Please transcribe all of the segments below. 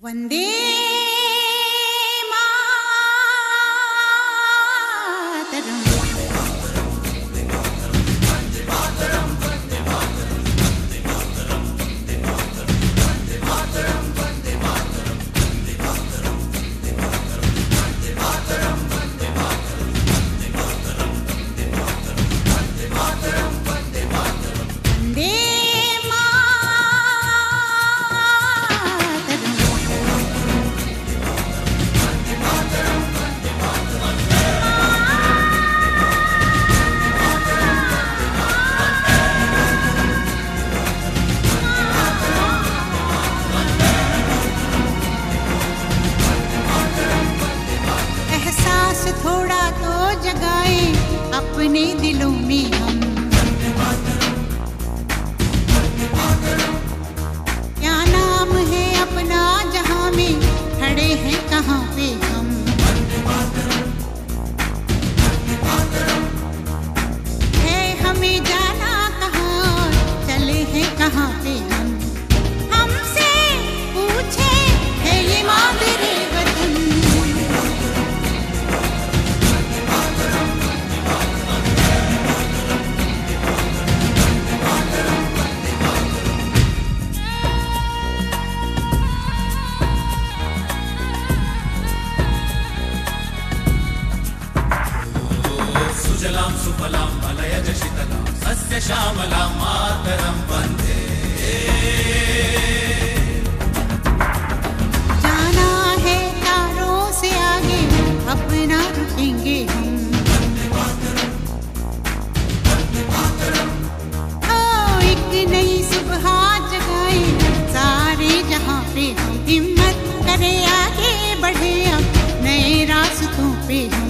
वंदे थोड़ा तो जगाए अपने दिलों में हम। क्या नाम है अपना जहां में खड़े हैं कहाँ पे हम। है हमें जाना कहाँ चले हैं कहाँ पे हम। हमसे पूछे है ये मादरे वतन। सुजलां सुफलां मलयज शीतलां सस्य श्यामलां मातरं वन्दे। जाना है तारों से आगे अपना रुकेंगे हम। एक नई सुबह जगाए सारे जहां पे हम। हिम्मत करे आगे बढ़े अब नए रास्तों पे हम।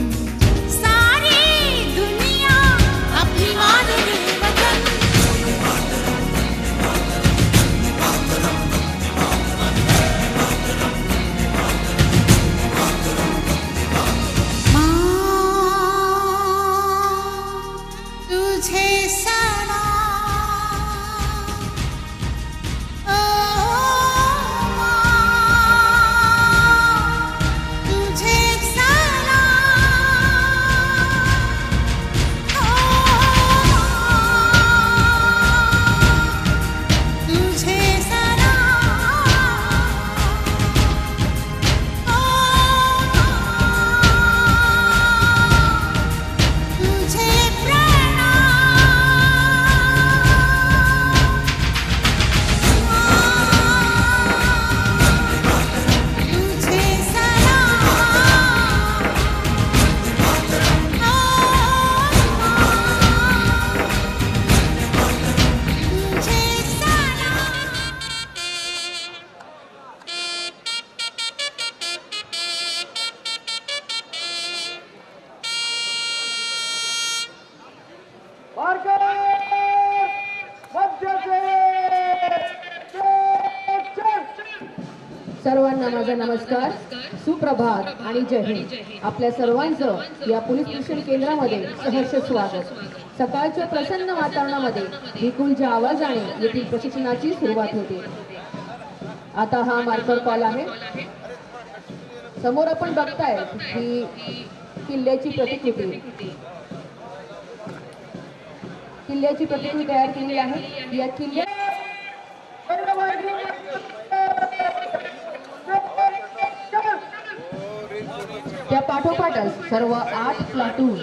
सर्वांना माझा नमस्कार, सुप्रभात आणि जय हिंद। आपल्या सर्वांचं या पोलीस प्रशिक्षण केंद्रामध्ये सहर्ष स्वागत। सकाळच्या प्रसन्न वातावरणामध्ये विपुलच्या आवाजाने येथील प्रशिक्षणाची सुरुवात होते। आता हा मार्कर कॉल आहे। समोर आपण बघताय की किल्ल्याची प्रतिकृती तयार केलेली आहे। या किल्ल्या त्या पाठोपाठच सर्व 8 प्लाटून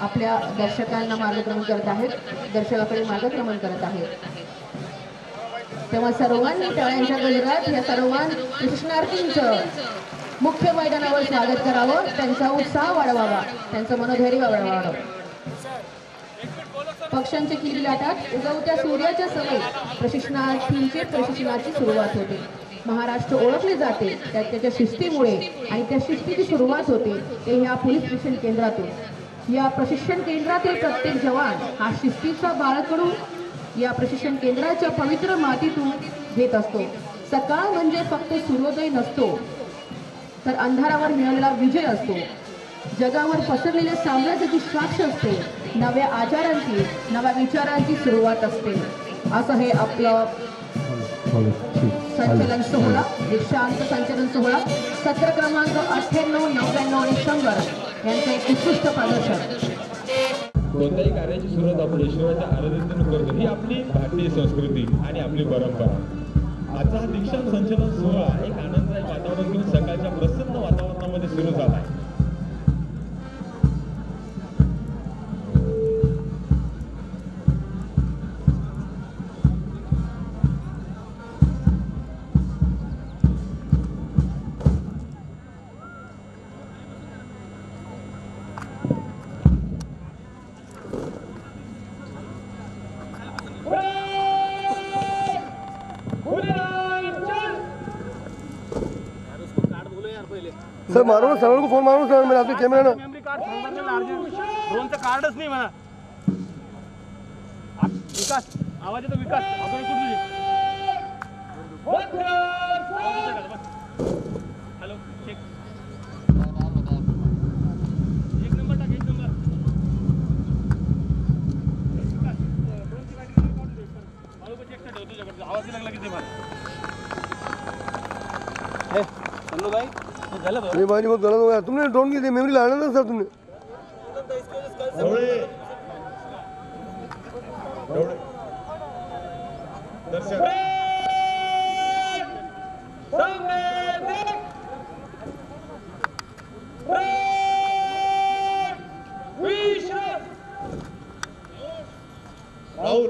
आपल्या दर्शकांना मार्गक्रमण करत आहेत, दर्शकाकडे मार्गक्रमण करत आहेत। तेव्हा सर्वांनी टाळ्यांच्या गजरात या सर्व प्रशिक्षणार्थींचं मुख्य मैदानावर स्वागत करावं, त्यांचा उत्साह वाढवावा, त्यांचं मनोधैर्य वाढवावं। पक्षांच्या किल्ली लाटात उगवत्या सूर्याच्या समेत प्रशिक्षणाची सुरुवात होते। महाराष्ट्र ओळखले जाते त्याच्या शिस्तीमुळे आणि त्या शिस्तीची सुरुवात होते ते ह्या पोलीस प्रशिक्षण केंद्रातून। या प्रशिक्षण केंद्रातील प्रत्येक जवान हा शिस्तीचा बाळकडू या प्रशिक्षण केंद्राच्या पवित्र मातीतून घेत असतो। सकाळ म्हणजे फक्त सूर्योदय नसतो, तर अंधारावर मिळालेला विजय असतो। जगावर पसरलेल्या साम्राज्याची साक्ष असते, नव्या आचारांची नव्या विचारांची सुरुवात असते। असं हे आपलं संचलन सोहळा दीक्षांत संचलन सोहळा सत्र क्रमांक 98, 99 आणि 100 यांचे एक उत्कृष्ट प्रदर्शन. कोणत्याही कार्याची सुरुवात आपण ईश्वराच्या आराधनेतून करतो, ही आपली भारतीय संस्कृती आणि आपली परंपरा. आजचा हा दीक्षांत संचलन सोहळा एक आनंददायक वातावरण घेऊन सकाळच्या प्रसन्न वातावरणामध्ये सुरू झाला आहे. सर मारो ना, सर को फोन मारो सर, मेरा आपके कैमरा ना मेमरी कार्ड सांगणार ना अर्जंट ड्रोनचं कार्डच नाही मला. विकास आवाज येतो विकास आपण कुठे हॅलो चेक एक नंबर टाक एक नंबर विकास ड्रोनची बॅटरी काढून दे मला पण चेक ठेव तुझ्याकडे आवाज लागला की ते मला हे चलो भाई गलत हो ये भाई बहुत गलत हो गया, तुमने ड्रोन की मेमोरी लाना था सर तुमने. दर्शक राहुल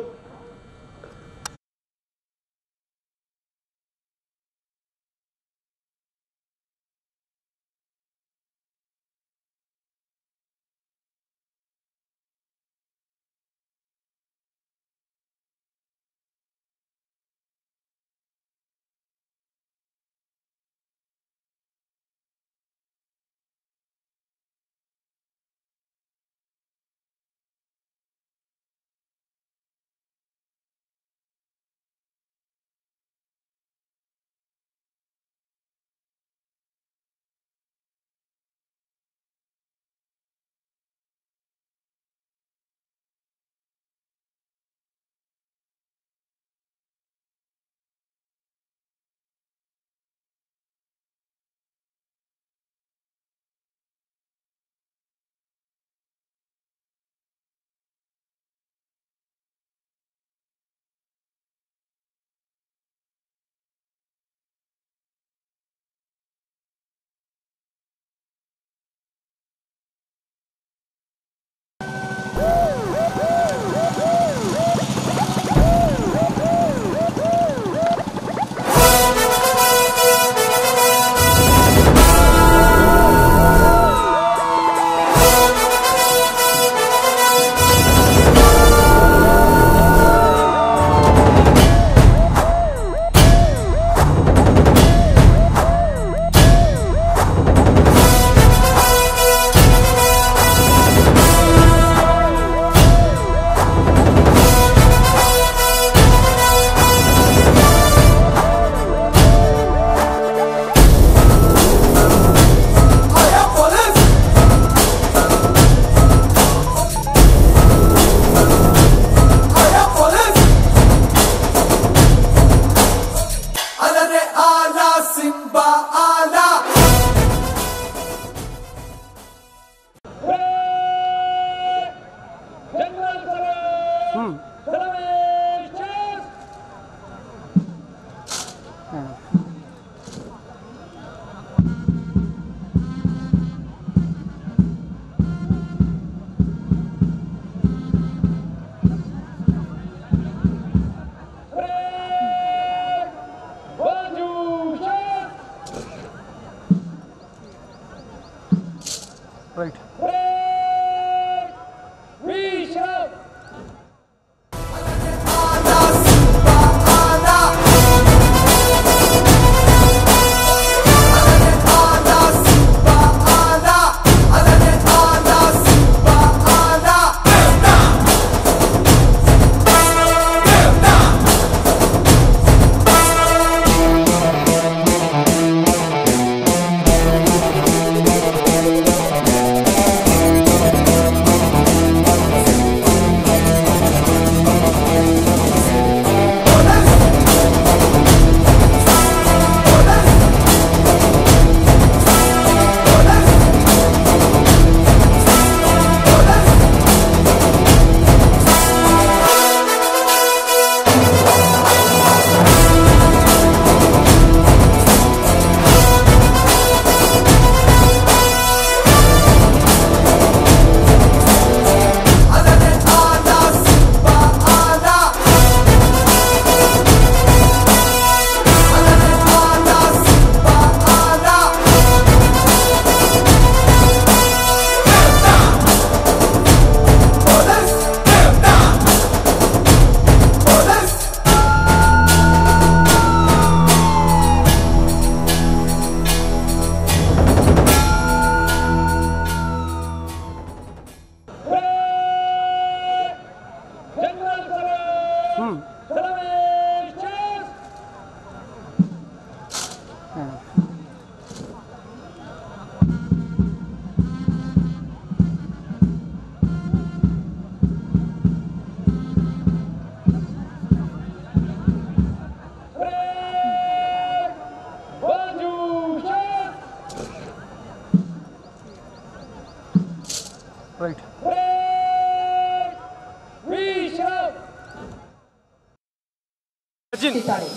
राइट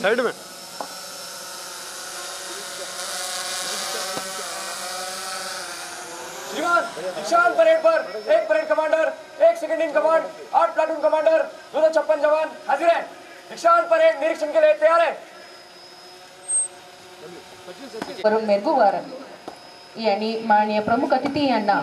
साइड में दीक्षांत परेड पर एक परेड कमांडर, एक second in command, 8 platoon commander, 256 जवान हाजिर हैं। दीक्षांत परेड निरीक्षण के लिए तैयार है। वरुण मेरगुवार यांनी माननीय प्रमुख अतिथी यांना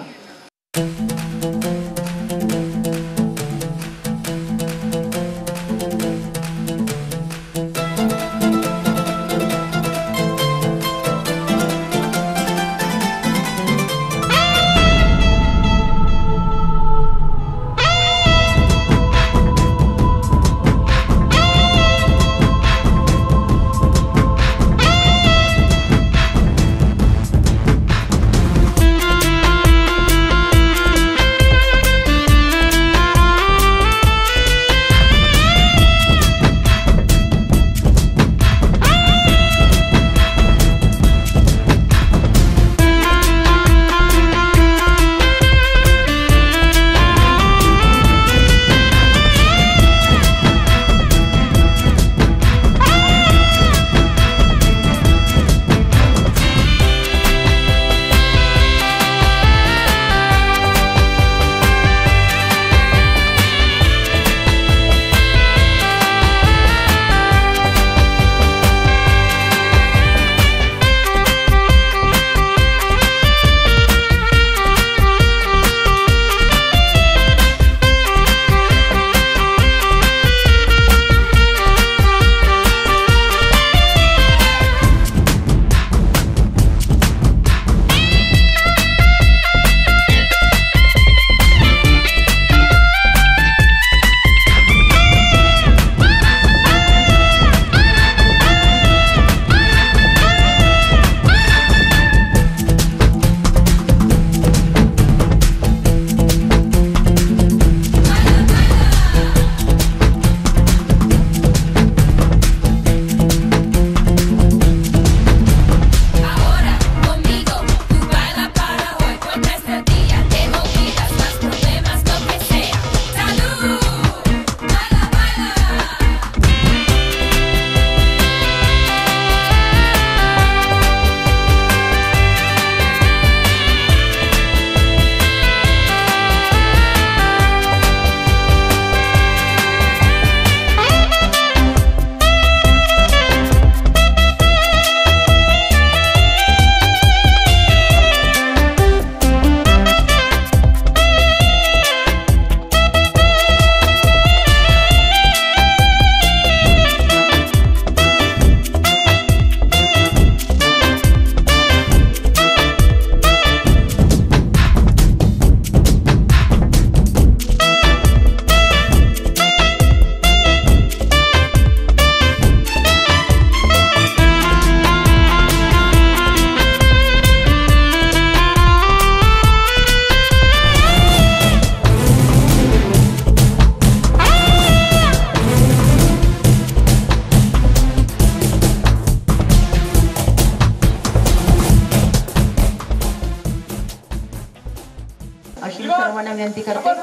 अशी सर्वांना विनंती करते।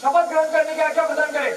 शपथ ग्रहण करने की आज्ञा प्रदान करें।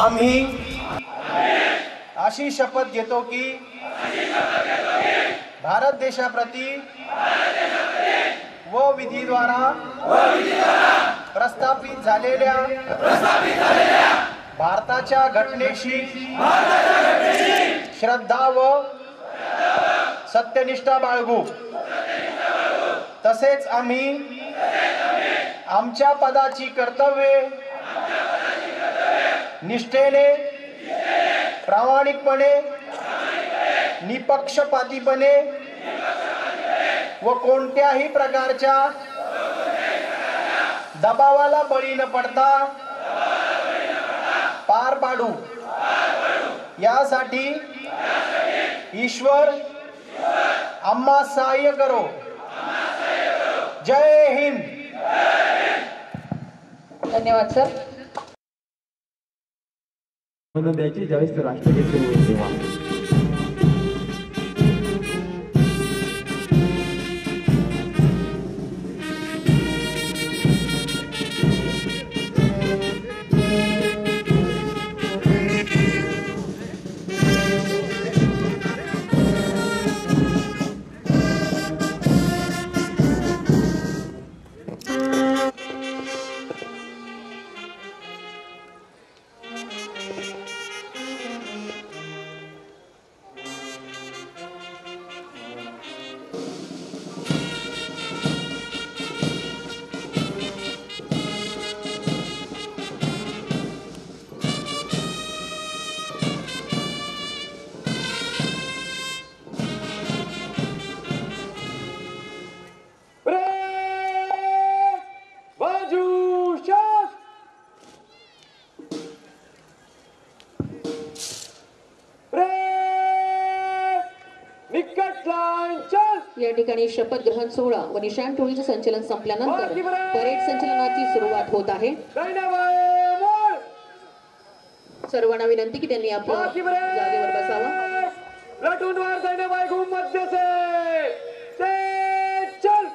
आम्ही अशी शपथ घेतो की भारत देशाप्रती व विधीद्वारा प्रस्थापित झालेल्या भारताच्या घटनेशी श्रद्धा व सत्यनिष्ठा बाळगू. तसेच आम्ही आमच्या पदाची कर्तव्ये निष्ठेने, प्रामाणिकपणे, निपक्षपातीपणे व कोणत्याही प्रकारच्या दबावाला बळी न पडता पार पाडू. यासाठी ईश्वर आम्हा सहाय्य करो. जय हिंद. धन्यवाद सर. म्हणून द्यायची ज्यावेळेस राष्ट्रगीत सुरू होईल तेव्हा. या ठिकाणी शपथ ग्रहण सोहळा व निशाण टोळीचे संचलन संपल्यानंतर परेड संचलनाची सुरुवात होत आहे. सर्वांना विनंती की त्यांनी आपल्या जागेवर बसावा. प्लाटूनवर दैनाबाई घूम मध्य से चल.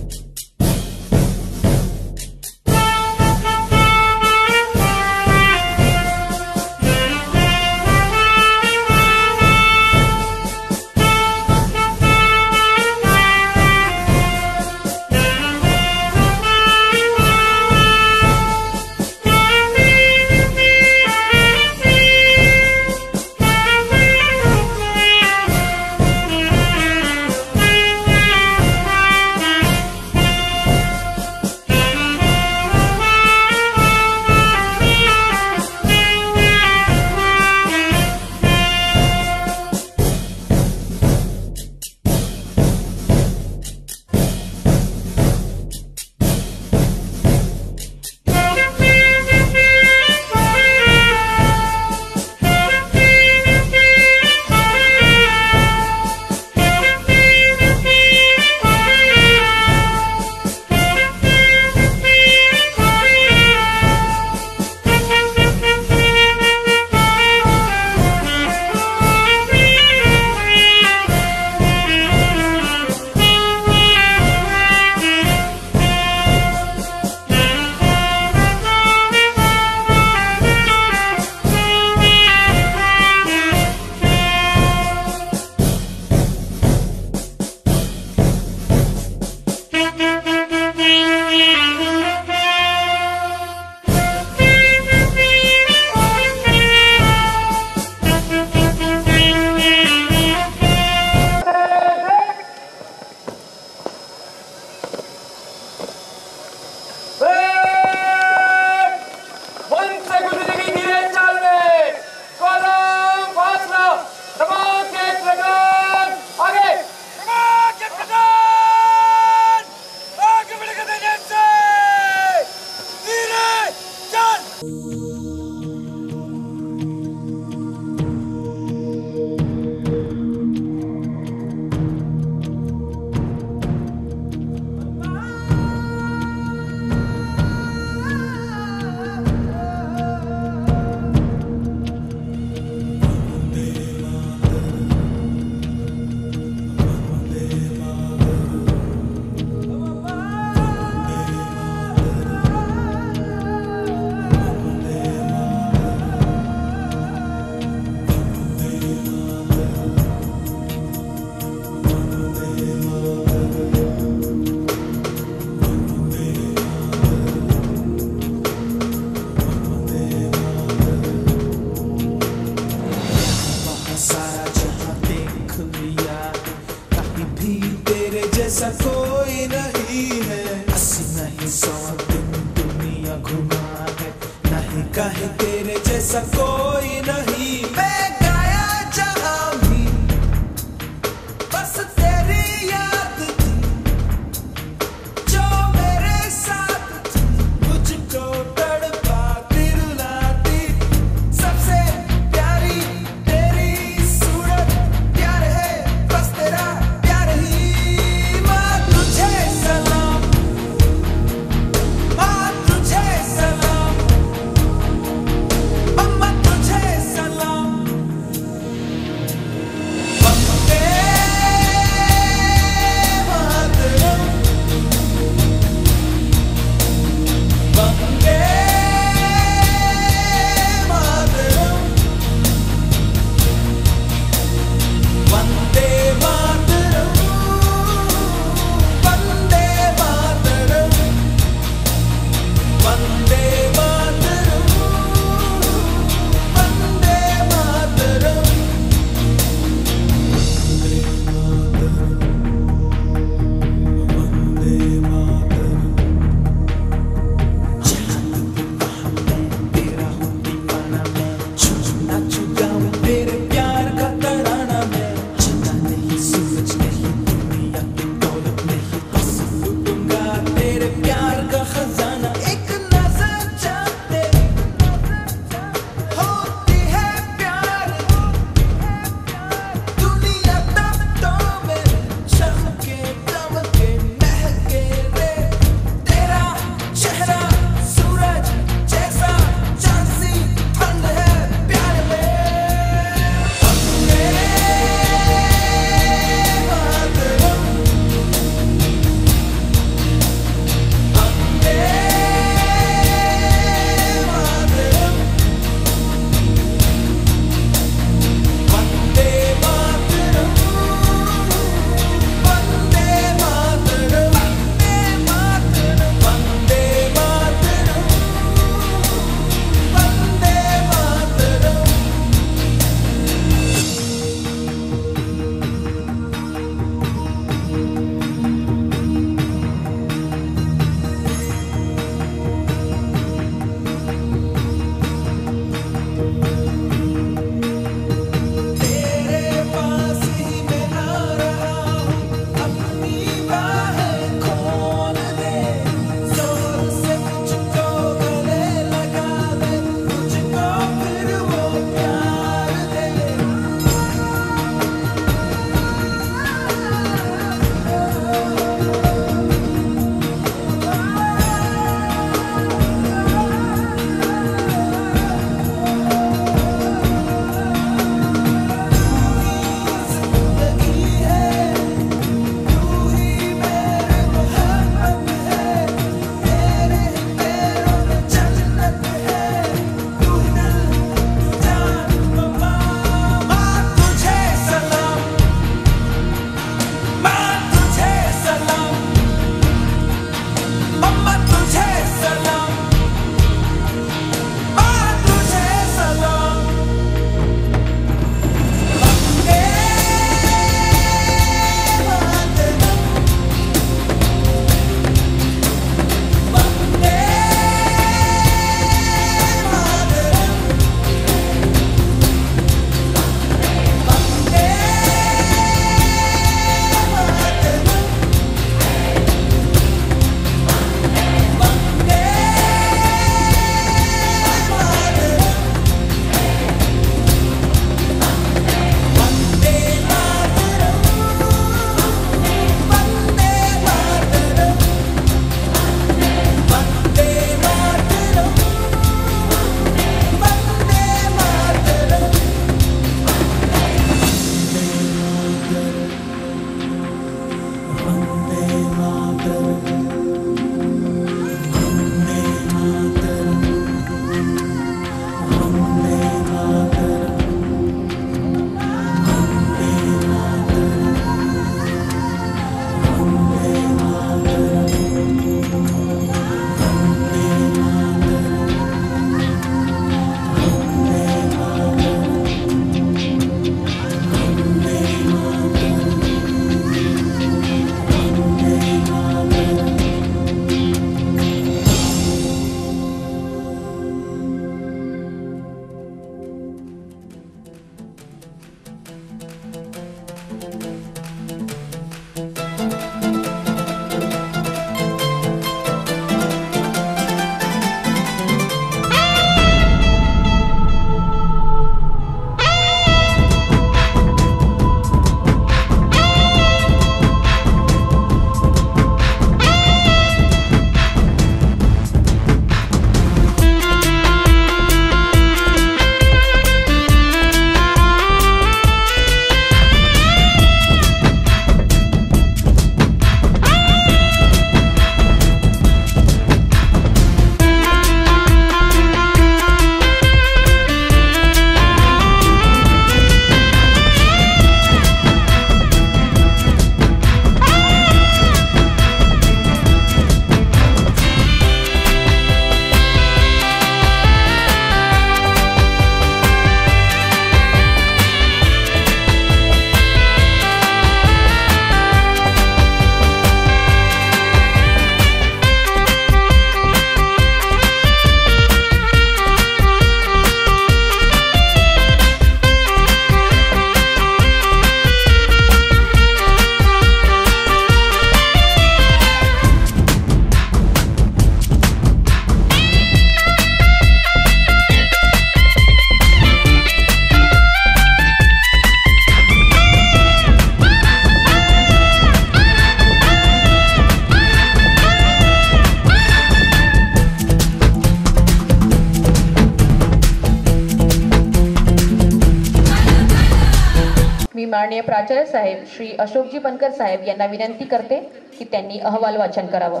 मी माननीय प्राचार्य साहेब श्री अशोकजी बनकर साहेब यांना विनंती करते की त्यांनी अहवाल वाचन करावं.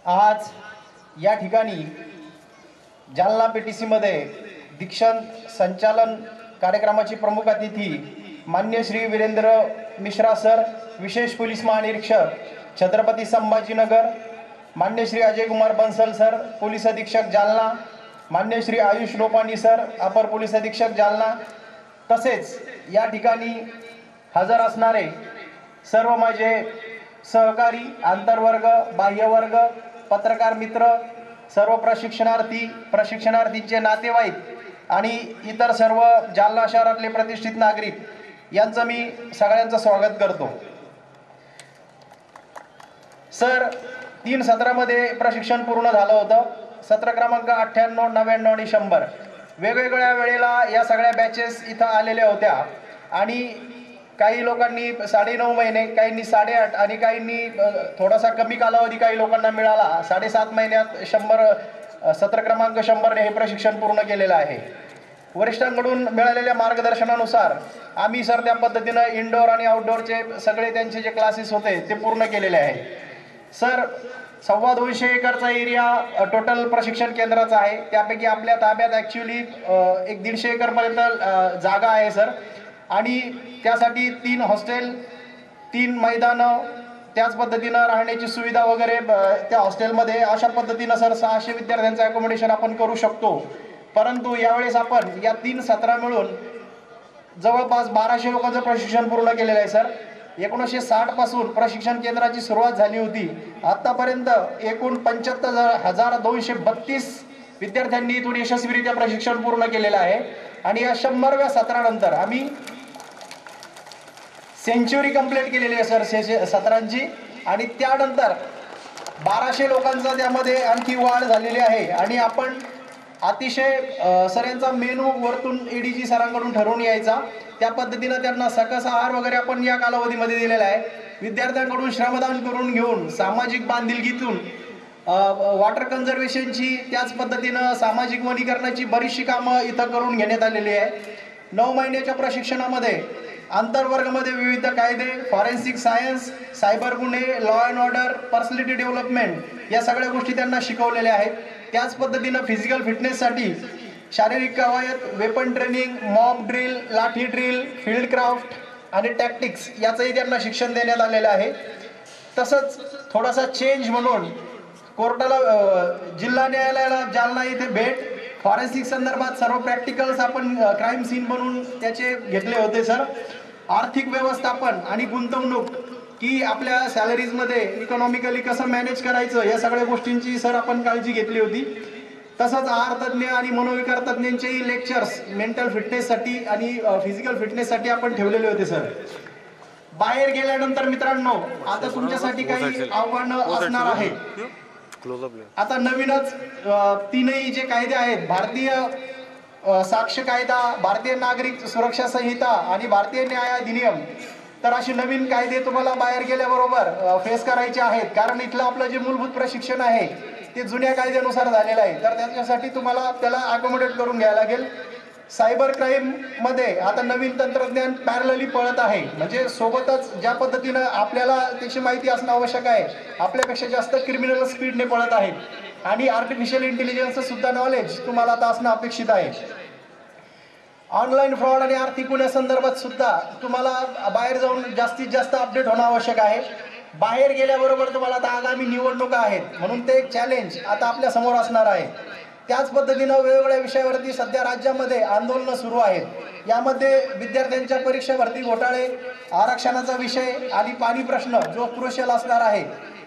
आज या ठिकाणी जालना PTC मध्ये दीक्षांत संचालन कार्यक्रमाची प्रमुख अतिथी मान्य श्री वीरेंद्र मिश्रा सर, विशेष पोलीस महानिरीक्षक छत्रपती संभाजीनगर, मान्य श्री अजय कुमार बंसल सर, पोलीस अधीक्षक जालना, मान्य श्री आयुष लोपाणी सर, अपर पोलीस अधीक्षक जालना, तसेच या ठिकाणी हजर असणारे सर्व माझे सहकारी, आंतरवर्ग, बाह्यवर्ग, पत्रकार मित्र, सर्व प्रशिक्षणार्थींचे नातेवाईक आणि इतर सर्व जालना शहरातले प्रतिष्ठित नागरिक यांचं मी सगळ्यांचं स्वागत करतो. सर, 3 सत्रामध्ये प्रशिक्षण पूर्ण झालं होतं. सत्र क्रमांक 98, 99 आणि 100 वेगवेगळ्या वेळेला या सगळ्या बॅचेस इथं आलेल्या होत्या आणि काही लोकांनी 9.5 महिने, काहींनी 8.5 आणि काहींनी थोडासा कमी कालावधी काही लोकांना मिळाला. 7.5 महिन्यात 100 सत्र क्रमांक 100ने हे प्रशिक्षण पूर्ण केलेलं आहे. वरिष्ठांकडून मिळालेल्या मार्गदर्शनानुसार आम्ही सर त्या पद्धतीनं इनडोअर आणि आउटडोअरचे सगळे त्यांचे जे क्लासेस होते ते पूर्ण केलेले आहे. सर, 250 एकरचा एरिया टोटल प्रशिक्षण केंद्राचा आहे. त्यापैकी आपल्या ताब्यात ॲक्च्युली 150 एकरपर्यंत जागा आहे सर. आणि त्यासाठी 3 हॉस्टेल, 3 मैदानं, त्याच पद्धतीनं राहण्याची सुविधा वगैरे त्या हॉस्टेलमध्ये अशा पद्धतीनं सर 600 विद्यार्थ्यांचं ॲकोमोडेशन आपण करू शकतो. परंतु यावेळेस आपण या 3 सत्रा मिळून जवळपास 1200 लोकांचं प्रशिक्षण पूर्ण केलेलं आहे सर. 1960 पासून प्रशिक्षण केंद्राची सुरुवात झाली होती. आतापर्यंत एकूण 75,232 विद्यार्थ्यांनी इथून यशस्वीरित्या प्रशिक्षण पूर्ण केलेलं आहे. आणि या 100व्या सत्रानंतर आम्ही सेंच्युरी कंप्लीट केलेली आहे सर सत्रांची. आणि त्यानंतर 1200 लोकांचा त्यामध्ये आणखी वाढ झालेली आहे. आणि आपण अतिशय सर यांचा मेनू वरतून ADG सरांकडून ठरवून यायचा. त्या पद्धतीनं त्यांना सकस आहार वगैरे आपण या कालावधीमध्ये दिलेला आहे. विद्यार्थ्यांकडून श्रमदान करून घेऊन सामाजिक बांधिलकीतून वॉटर कन्झर्वेशनची, त्याच पद्धतीनं सामाजिक वनीकरणाची बरीचशी कामं इथं करून घेण्यात आलेली आहे. 9 महिन्याच्या प्रशिक्षणामध्ये आंतरवर्गामध्ये विविध कायदे, फॉरेन्सिक सायन्स, सायबर गुन्हे, law and order, personality development या सगळ्या गोष्टी त्यांना शिकवलेल्या आहेत. त्याच पद्धतीनं फिजिकल फिटनेससाठी शारीरिक कवायत, वेपन ट्रेनिंग, मॉब ड्रिल, लाठी ड्रिल, फील्ड क्राफ्ट आणि टॅक्टिक्स याचंही त्यांना शिक्षण देण्यात आलेलं आहे. तसंच थोडासा चेंज म्हणून कोर्टाला, जिल्हा न्यायालयाला जालना इथे भेट, फॉरेन्सिक संदर्भात सर्व प्रॅक्टिकल्स आपण क्राईम सीन बनवून त्याचे घेतले होते सर. आर्थिक व्यवस्थापन आणि गुंतवणूक की आपल्या सॅलरीजमध्ये इकॉनॉमिकली कसं मॅनेज करायचं या सगळ्या गोष्टींची सर आपण काळजी घेतली होती. तसंच आहार तज्ज्ञ आणि मनोविकार तज्ज्ञांचेही लेक्चर्स मेंटल फिटनेससाठी आणि फिजिकल फिटनेससाठी आपण ठेवलेले होते सर. बाहेर गेल्यानंतर मित्रांनो, आता तुमच्यासाठी काही आव्हानं असणार आहेत. आता नवीनच 3ही जे कायदे आहेत, भारतीय साक्ष कायदा, भारतीय नागरिक सुरक्षा संहिता आणि भारतीय न्याय अधिनियम, तर असे नवीन कायदे तुम्हाला बाहेर गेल्याबरोबर फेस करायचे आहेत. कारण इथलं आपलं जे मूलभूत प्रशिक्षण आहे ते जुन्या कायद्यानुसार झालेलं आहे. तर त्याच्यासाठी तुम्हाला त्याला अकोमोडेट करून घ्यायला लागेल. सायबर क्राईम मध्ये आता नवीन तंत्रज्ञान पॅरलली पळत आहे. म्हणजे सोबतच ज्या पद्धतीनं आपल्याला त्याची माहिती असणं आवश्यक आहे, आपल्यापेक्षा जास्त क्रिमिनल स्पीडने पळत आहेत. आणि आर्टिफिशियल इंटेलिजन्सचं सुद्धा नॉलेज तुम्हाला आता असणं अपेक्षित आहे. ऑनलाईन फ्रॉड आणि आर्थिक गुन्ह्यासंदर्भात सुद्धा तुम्हाला बाहेर जाऊन जास्तीत जास्त अपडेट होणं आवश्यक आहे. बाहेर गेल्याबरोबर तुम्हाला आता आगामी निवडणुका आहेत म्हणून ते एक चॅलेंज आता आपल्या समोर असणार आहे. त्याच पद्धतीनं वेगवेगळ्या विषयावरती सध्या राज्यामध्ये आंदोलनं सुरू आहेत. यामध्ये विद्यार्थ्यांच्या परीक्षा भरती घोटाळे, आरक्षणाचा विषय आणि पाणी प्रश्न जो क्रुशियल असणार आहे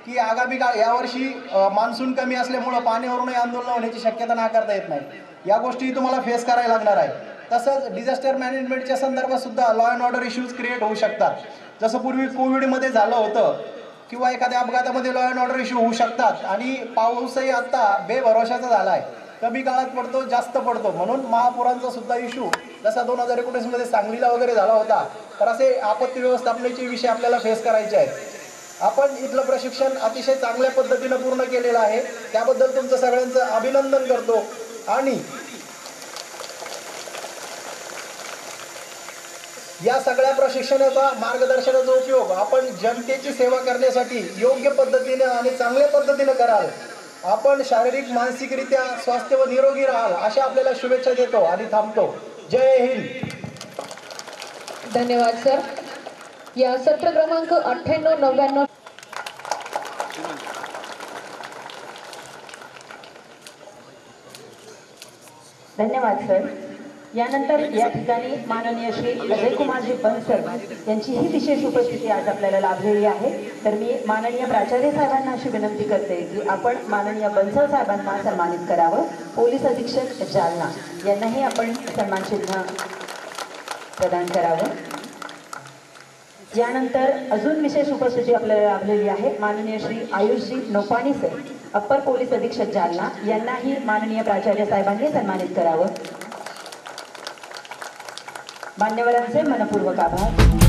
की आगामी यावर्षी मान्सून कमी असल्यामुळं पाण्यावरूनही आंदोलन होण्याची शक्यता नाकारता येत नाही. या गोष्टी तुम्हाला फेस करायला लागणार आहे. तसंच डिझास्टर मॅनेजमेंटच्या संदर्भात सुद्धा law and order issues create होऊ शकतात. जसं पूर्वी कोविडमध्ये झालं होतं किंवा एखाद्या अपघातामध्ये लॉ अँड ऑर्डर इश्यू होऊ शकतात. आणि पाऊसही आता बेभरोशाचा झाला आहे, कमी काळात पडतो, जास्त पडतो. म्हणून महापुरांचा सुद्धा इश्यू जसा 2019 मध्ये सांगलीला वगैरे झाला होता, तर असे आपत्ती व्यवस्थापनाचे विषय आपल्याला फेस करायचे आहेत. आपण इथलं प्रशिक्षण अतिशय चांगल्या पद्धतीनं पूर्ण केलेलं आहे, त्याबद्दल तुमचं सगळ्यांचं अभिनंदन करतो. आणि या सगळ्या प्रशिक्षणाचा मार्गदर्शनाचा उपयोग आपण जनतेची सेवा करण्यासाठी योग्य पद्धतीने आणि चांगल्या पद्धतीने कराल. आपण शारीरिक मानसिकरित्या स्वास्थ्य व निरोगी राहाल अशा आपल्याला शुभेच्छा देतो आणि थांबतो. जय हिंद. धन्यवाद सर. या सत्र क्रमांक 98-99 धन्यवाद सर. यानंतर या ठिकाणी माननीय श्री अजयकुमारजी बनसर यांची ही विशेष उपस्थिती आज आपल्याला लाभलेली आहे. तर मी माननीय प्राचार्य साहेबांना अशी विनंती करते की आपण माननीय बनसर साहेबांना सन्मानित करावं. पोलीस अधीक्षक जालना यांनाही आपण सन्मान चिन्ह प्रदान करावं. यानंतर अजून विशेष उपस्थिती आपल्याला लाभलेली आहे. माननीय श्री आयुषजी नोपाणी सर, अप्पर पोलीस अधीक्षक जालना यांनाही माननीय प्राचार्य साहेबांनी सन्मानित करावं. मान्यवरांचे मनपूर्वक आभार.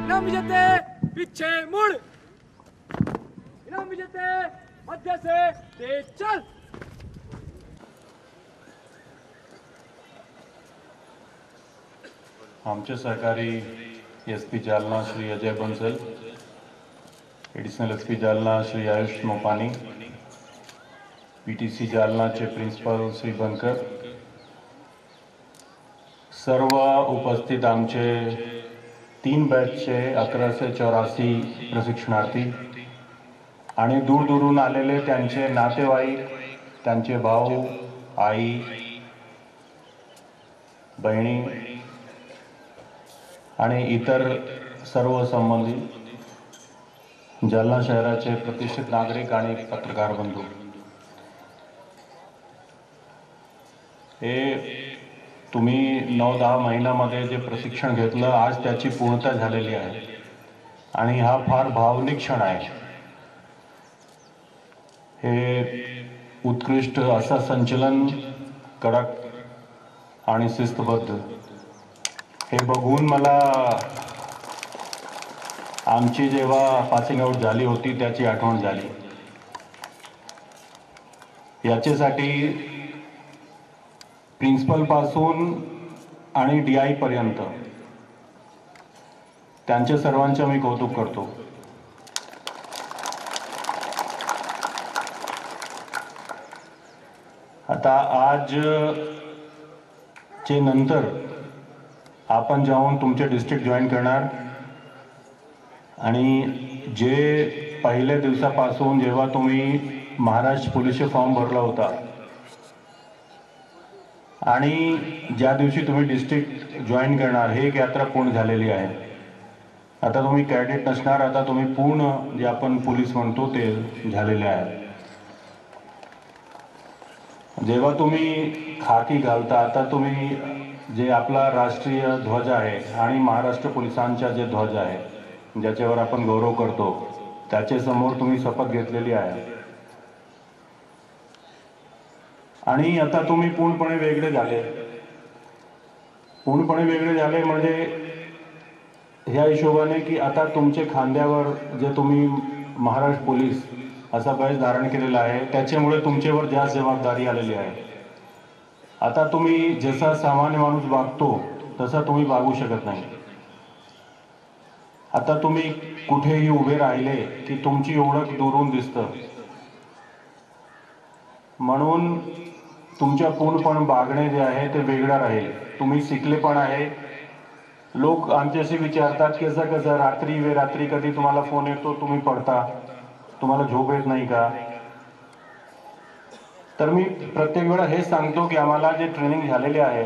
इनाम विजेते पीछे मुड़, इनाम विजेते मध्य से तेज चल। आमचे सहकारी SP Jalna Shri Ajay Bansal, additional SP Jalna Shri Ayush Mopani, PTC जालनाचे प्रिन्सिपल श्री बनकर, सर्व उपस्थित आमचे 3 बॅचचे 1184 प्रशिक्षणार्थी आणि दूरदूरून आलेले त्यांचे नातेवाईक त्यांचे भाऊ, आई, बहिणी आणि इतर सर्व संबंधित जालना शहराचे प्रतिष्ठित नागरिक आणि पत्रकार बंधू, हे तुम्ही 9-10 महिन्यामध्ये जे प्रशिक्षण घेतलं, आज त्याची पूर्तता झालेली आहे आणि हा फार भावनिक क्षण आहे. हे उत्कृष्ट असं संचलन, कडक आणि शिस्तबद्ध, हे बघून मला आमची जेव्हा पासिंग आउट झाली होती त्याची आठवण झाली. याच्यासाठी प्रिन्सिपलपासून आणि DI पर्यंत त्यांच्या सर्वांचे मी कौतुक करतो. आता आज चे नंतर आपण जाऊन तुमचे डिस्ट्रिक्ट जॉईन करणार आणि जे पहिल्या दिवसापासून जेव्हा तुम्ही महाराष्ट्र पोलीसचे फॉर्म भरला होता आणि ज्या दिवशी तुम्ही डिस्ट्रिक्ट जॉईन करणार, हे एक यात्रा पूर्ण झालेली आहे. आता तुम्ही कॅडेट नसणार, आता तुम्ही पूर्ण जे आपण पोलीस म्हणतो ते झालेले आहे. जेव्हा तुम्ही खाकी घालता, आता तुम्ही जे आपला राष्ट्रीय ध्वज आहे आणि महाराष्ट्र पोलिसांचा जे ध्वज आहे ज्याच्यावर आपण गौरव करतो, त्याच्या समोर तुम्ही शपथ घेतलेली आहे आणि आता तुम्ही पूर्णपणे वेगळे झाले. पूर्णपणे वेगळे झाले म्हणजे ह्या हिशोबाने की आता तुमच्या खांद्यावर जे तुम्ही महाराष्ट्र पोलीस असा बॅज धारण केलेला आहे, त्याच्यामुळे तुमच्यावर जास्त जबाबदारी आलेली आहे. आता तुम्ही जसा सामान्य माणूस वागतो तसा तुम्ही वागू शकत नाही. आता तुम्ही कुठेही उभे राहिले की तुमची ओळख दुरून दिसतं, म्हणून तुमच्या पूर्णपणे वागणे जे आहे ते वेगळं राहील. तुम्ही शिकले पण आहे. लोक आमच्याशी विचारतात की कसं रात्री कधी तुम्हाला फोन येतो, तुम्ही पडता, तुम्हाला झोप येत नाही का? तर मी प्रत्येक वेळा हेच सांगतो की आम्हाला जे ट्रेनिंग झालेले आहे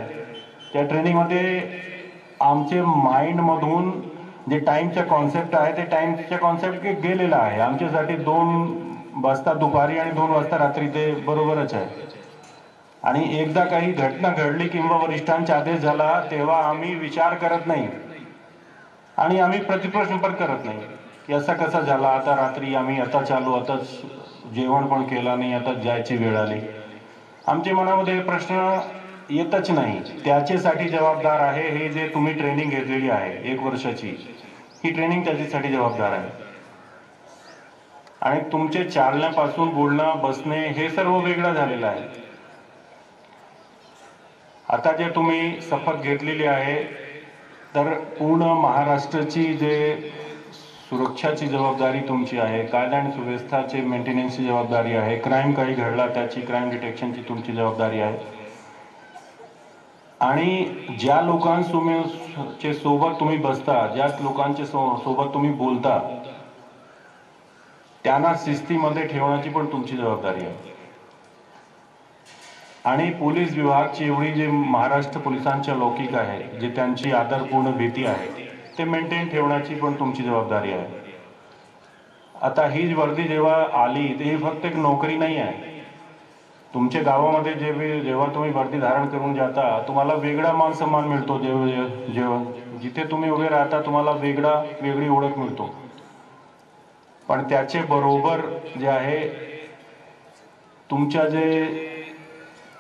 त्या ट्रेनिंगमध्ये आमचे माइंडमधून जे टाईमचा कॉन्सेप्ट आहे ते टाईमच्या कॉन्सेप्ट गेलेला आहे. आमच्यासाठी 2 वाजता दुपारी आणि 2 वाजता रात्री ते बरोबरच आहे. आणि एकदा काही घटना घडली किंवा वरिष्ठांचा आदेश झाला तेव्हा आम्ही विचार करत नाही आणि आम्ही प्रतिप्रश्न पण करत नाही की असा कसा झाला, आता रात्री आम्ही आता चालू, आताच जेवण पण केलं नाही, आता जायची वेळ आली. आमच्या मनामध्ये प्रश्न येतच नाही. त्याच्यासाठी जबाबदार आहे हे जे तुम्ही ट्रेनिंग घेतलेली आहे 1 वर्षाची, ही ट्रेनिंग त्याच्यासाठी जबाबदार आहे. आणि तुमचे चालण्यापासून बोलणं, बसणे हे सर्व वेगळं झालेलं आहे. आता जे तुम्ही शपथ घेतलेली आहे तर पूर्ण महाराष्ट्राची जे सुरक्षाची जबाबदारी तुमची आहे, कायदा आणि सुव्यवस्थाचे मेंटेनन्सची जबाबदारी आहे, क्राईम काही घडला त्याची क्राईम डिटेक्शनची तुमची जबाबदारी आहे. आणि ज्या लोकांचे सोबत तुम्ही बसता, ज्या लोकांच्या सोबत तुम्ही बोलता, त्यांना शिस्तीमध्ये ठेवण्याची पण तुमची जबाबदारी आहे. आणि पोलीस विभागाची एवढी जे महाराष्ट्र पोलिसांच्या लौकिक आहे, जे त्यांची आदरपूर्ण भीती आहे, ते मेंटेन ठेवण्याची पण तुमची जबाबदारी आहे. आता ही वर्दी जेव्हा आली ते फक्त एक नोकरी नाही आहे. तुमच्या गावामध्ये जेव्हा तुम्ही वर्दी धारण करून जाता तुम्हाला वेगळा मान सन्मान मिळतो. जिथे तुम्ही उभे राहता तुम्हाला वेगळी ओळख मिळतो. पण त्याचे बरोबर जे आहे तुमच्या जे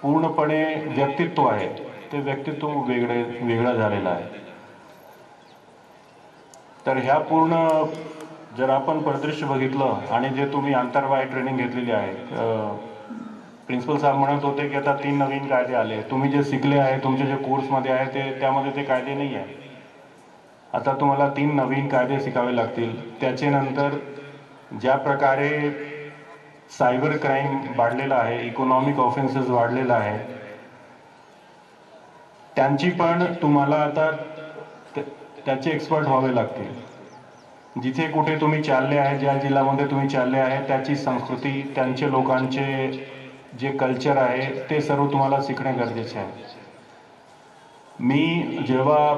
पूर्णपणे व्यक्तित्व आहे ते व्यक्तित्व वेगळं झालेलं आहे. तर ह्या पूर्ण जर आपण परिदृश्य बघितलं आणि जे तुम्ही आंतरबाह्य ट्रेनिंग घेतलेली आहे, प्रिन्सिपल साहेब म्हणत होते की आता 3 नवीन कायदे आले. तुम्ही जे शिकले आहे, तुमचे जे कोर्समध्ये आहे त्यामध्ये ते कायदे नाही आहे. आता तुम्हाला 3 नवीन कायदे शिकावे लागतील. त्याच्यानंतर ज्या प्रकारे सायबर क्राईम वाढलेला आहे, इकॉनॉमिक ऑफेन्सेस वाढलेला आहे, त्यांची पण तुम्हाला आता त्याचे एक्सपर्ट व्हावे लागतील. जिथे कुठे तुम्ही चालले आहे, ज्या जिल्ह्यामध्ये तुम्ही चालले आहे, त्याची संस्कृती, त्यांचे लोकांचे जे कल्चर आहे ते सर्व तुम्हाला शिकणे गरजेचे आहे. मी जेव्हा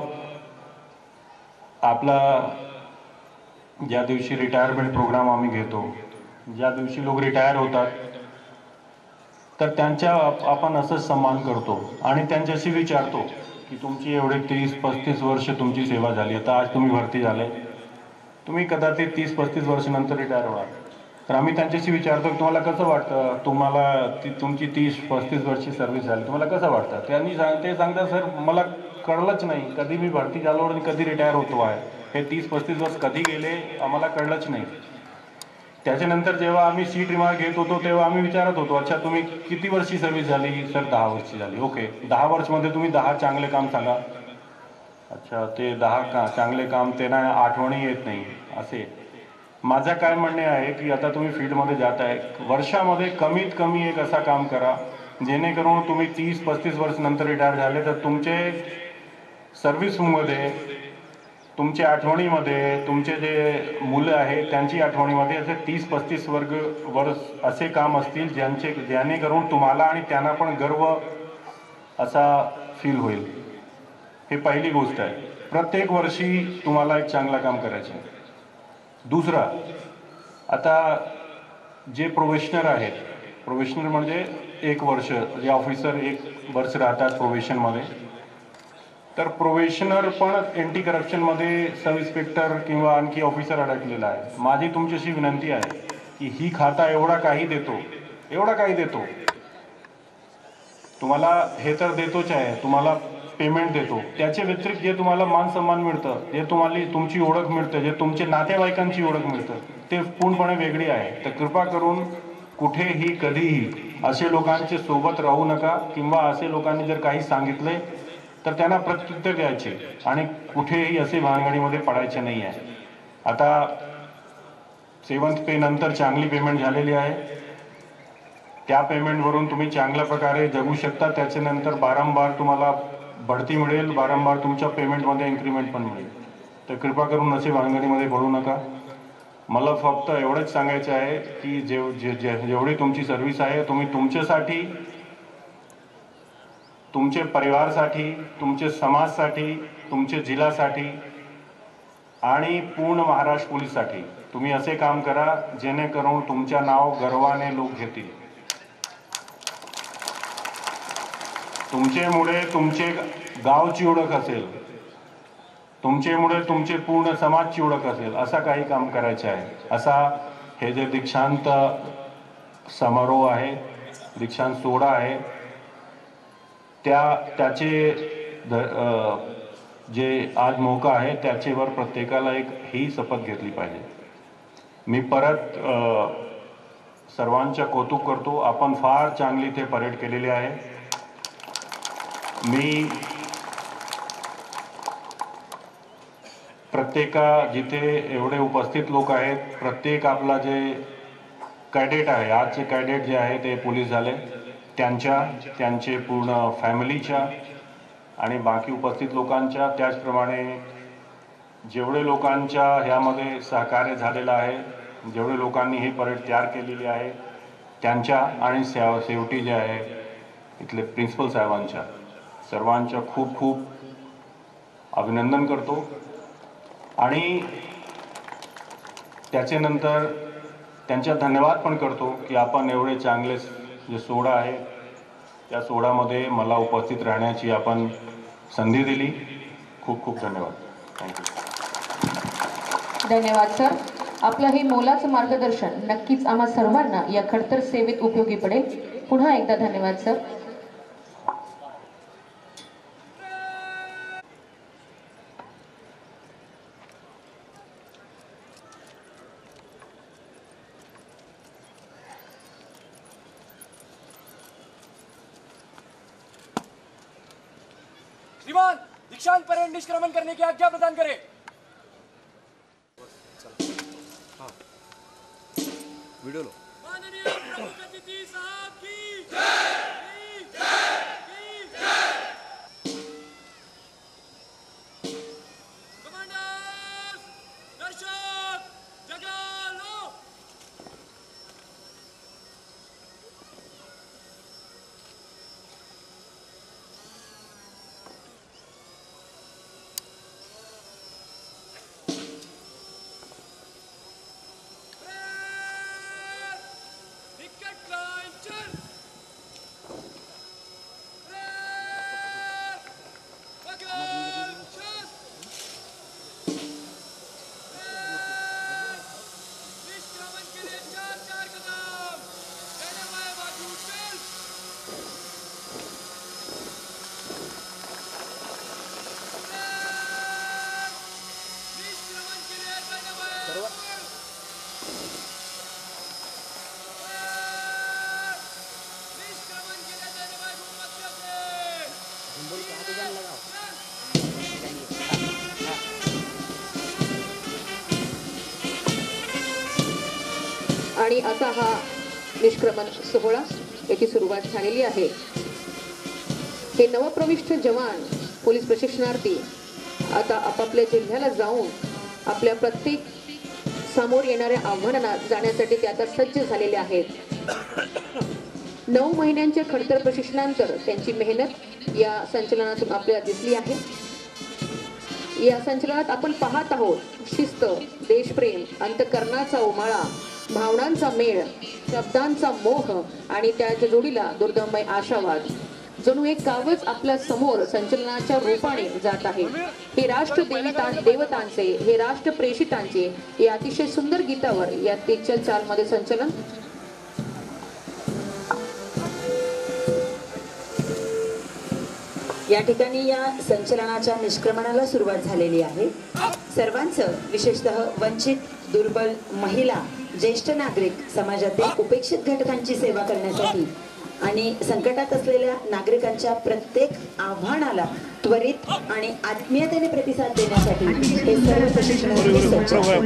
आपला ज्या दिवशी रिटायरमेंट प्रोग्राम आम्ही घेतो, ज्या दिवशी लोक रिटायर होतात, तर त्यांच्या आपण असंच सन्मान करतो आणि त्यांच्याशी विचारतो की तुमची एवढे 30-35 वर्ष तुमची सेवा झाली, आता आज तुम्ही भरती झाले, तुम्ही कदाचित 30-35 वर्षानंतर रिटायर व्हाल. तर आम्ही त्यांच्याशी विचारतो की तुम्हाला कसं वाटतं, तुम्हाला तुमची 30-35 वर्षी सर्व्हिस झाली, तुम्हाला कसं वाटतं. ते सांगतात सर मला कळलंच नाही कधी मी भरती झालो आणि कधी रिटायर होतो आहे, हे 30-35 वर्ष कधी गेले आम्हाला कळलंच नाही. त्याच्यानंतर जेव्हा आम्ही सीट रिमार्क घेत होतो तेव्हा आम्ही विचारत होतो, अच्छा तुम्ही किती वर्षी सर्व्हिस झाली, सर 10 वर्षी झाली. ओके, 10 वर्षमध्ये तुम्ही 10 चांगले काम सांगा. अच्छा, ते 10 चांगले काम ते ना आठवणी येत नाही असे. माझं काय म्हणणे आहे की आता तुम्ही फील्डमध्ये जात आहे, वर्षामध्ये कमीत कमी एक असा काम करा जेणेकरून तुम्ही 30-35 वर्ष नंतर रिटायर झाले तर तुमचे सर्व्हिसमध्ये, तुमच्या आठवणीमध्ये, तुमचे जे मुलं आहेत त्यांची आठवणीमध्ये असे 30-35 वर्ष असे काम असतील जेणेकरून तुम्हाला आणि त्यांना पण गर्व असा फील होईल. हे पहिली गोष्ट आहे. प्रत्येक वर्षी तुम्हाला एक चांगलं काम करायचं आहे. दुसरा, आता जे प्रोबेशनर आहेत, प्रोबेशनर म्हणजे 1 वर्ष, जे ऑफिसर 1 वर्ष राहतात प्रोबेशनमध्ये, तर प्रोबेशनर पण एंटी करप्शनमध्ये सब इन्स्पेक्टर किंवा आणखी ऑफिसर अडकलेला आहे. माझी तुमच्याशी विनंती आहे की ही खाता एवढा काही देतो, तुम्हाला हे तर देतोच आहे, तुम्हाला पेमेंट देतो, त्याच्या व्यतिरिक्त जे तुम्हाला मान सन्मान मिळतं, जे तुम्हाला तुमची ओळख मिळतं, जे तुमचे नातेवाईकांची ओळख मिळतं, ते पूर्णपणे वेगळी आहे. तर कृपा करून कुठेही कधीही असे लोकांचे सोबत राहू नका किंवा असे लोकांनी जर काही सांगितले तर त्यांना प्रत्युत्तर द्यायचे आणि कुठेही असे भानगडीमध्ये पडायचे नाही आहे. आता 7th पे नंतर चांगली पेमेंट झालेली आहे, त्या पेमेंटवरून तुम्ही चांगल्या प्रकारे जगू शकता. त्याच्यानंतर वारंवार तुम्हाला बढती मिळेल, वारंवार तुमच्या पेमेंटमध्ये इन्क्रीमेंट पण मिळेल. तर कृपा करून असे भानगडीमध्ये पडू नका. मला फक्त एवढंच सांगायचं आहे की जेवढी तुमची सर्व्हिस आहे तुम्ही तुमच्यासाठी, तुमचे परिवारसाठी, तुमचे समाजसाठी, तुमचे जिल्ह्यासाठी आणि पूर्ण महाराष्ट्र पोलीससाठी तुम्ही असे काम करा जेणेकरून तुमच्या नाव गर्वाने लोक घेतील. तुमच्यामुळे तुमचे गावची ओळख असेल, तुमच्यामुळे तुमचे पूर्ण समाजची ओळख असेल, असा काही काम करायचं आहे. असा हे जे दीक्षांत समारोह आहे, दीक्षांत सोहळा आहे, त्याचे जे आज मौका आहे त्याच्यावर प्रत्येकाला एक ही शपथ घेतली पाहिजे. मी परत सर्वांचं कौतुक करतो. आपण फार चांगली ते परेड केलेली आहे. मी जिथे एवढे उपस्थित लोक आहेत, प्रत्येक आपला जे कॅडेट आहे, आजचे कॅडेट जे आहे ते पोलीस झाले, त्यांचे पूर्ण फॅमिलीच्या आणि बाकी उपस्थित लोकांच्या, त्याचप्रमाणे जेवढे लोकांच्या ह्यामध्ये सहकार्य झालेलं आहे, जेवढे लोकांनी ही परेड तयार केलेली आहे त्यांच्या आणि शेवटी जे आहे इथले प्रिन्सिपल साहेबांच्या, सर्वांच्या खूप खूप अभिनंदन करतो. आणि त्याच्यानंतर त्यांचा धन्यवाद पण करतो की आपण एवढे चांगले जे सोहळा आहे त्या सोहळ्यामध्ये मला उपस्थित राहण्याची आपण संधी दिली. खूप खूप धन्यवाद. थँक्यू. धन्यवाद सर. आपलं हे मोलाचं मार्गदर्शन नक्कीच आम्हा सर्वांना या खडतर सेवेत उपयोगी पडेल. पुन्हा एकदा धन्यवाद सर. श्रीमान, दीक्षांत परेड निष्क्रमण करने की आज्ञा प्रदान करें. Video low. माननीय प्रमुख अतिथि साहब की कमांडर्स, दर्शक, जगा लो. असा हा निष्क्रमण सोहळा याची सुरुवात झालेली आहे. हे नवप्रविष्ट जवान पोलीस प्रशिक्षणार्थी आता आपापल्या जिल्ह्याला जाऊन आपल्या प्रत्येक समोर येणाऱ्या आव्हानांना जाण्यासाठी ते आता सज्ज झालेले आहेत. 9 महिन्यांच्या खडतर प्रशिक्षणानंतर त्यांची मेहनत या संचलनातून आपल्याला दिसली आहे. या संचलनात आपण पाहत आहोत शिस्त, देशप्रेम, अंतकरणाचा उमाळा, भावनांचा मेळ, शब्दांचा मोह आणि त्याच्या जोडीला दुर्दमय आशावाद. जणू एक कावच आपल्या समोर संचलनाच्या रूपाने जात आहे. हे राष्ट्र देवतांचे, हे राष्ट्र प्रेषितांचे या अतिशय सुंदर गीतावर या तेजल चालमध्ये संचलन. या ठिकाणी या संचलनाच्या निष्क्रमणाला सुरुवात झालेली आहे. सर्वांचं, विशेषतः वंचित, दुर्बल, महिला, ज्येष्ठ नागरिक, समाजातील उपेक्षित घटकांची सेवा करण्यासाठी आणि संकटात असलेल्या नागरिकांच्या प्रत्येक आव्हानाला त्वरित आणि आत्मीयतेने प्रतिसाद देण्यासाठी हे सर्व प्रशिक्षणार्थी छोटा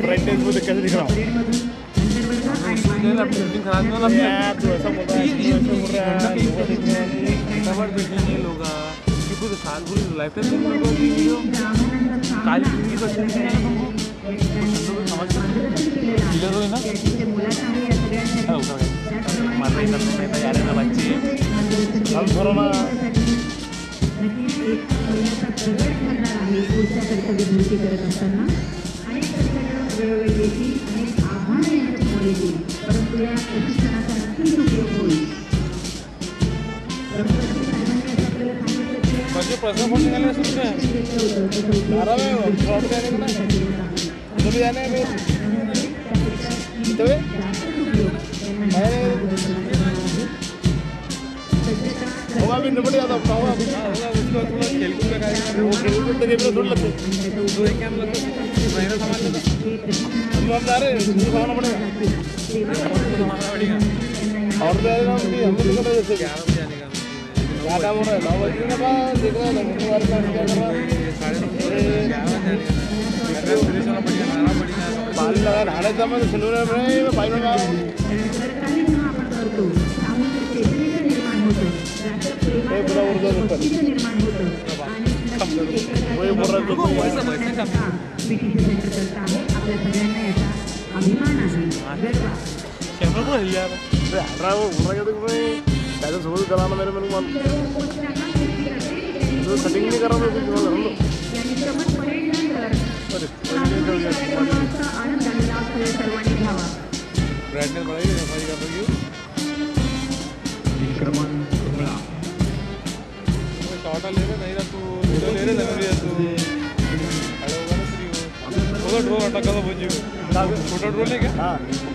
ड्रोन है क्या?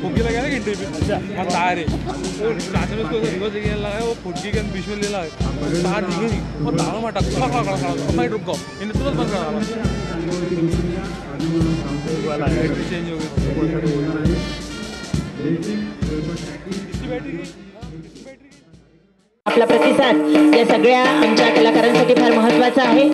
फुग्गी लगा ना इंटरव्यू में तार है चाचा में उसको रिवर्स लेके लगा वो फुग्गी के बीच में ले लगा तार दिखे वो तारों में टक्कर खड़ा खड़ा खड़ा मैं रुक गया इन्हें तुरंत बंद करा वाला चेंज हो गया. आपला प्रतिसाद या सगळ्या आमच्या कलाकारांसाठी फार महत्त्वाचा आहे.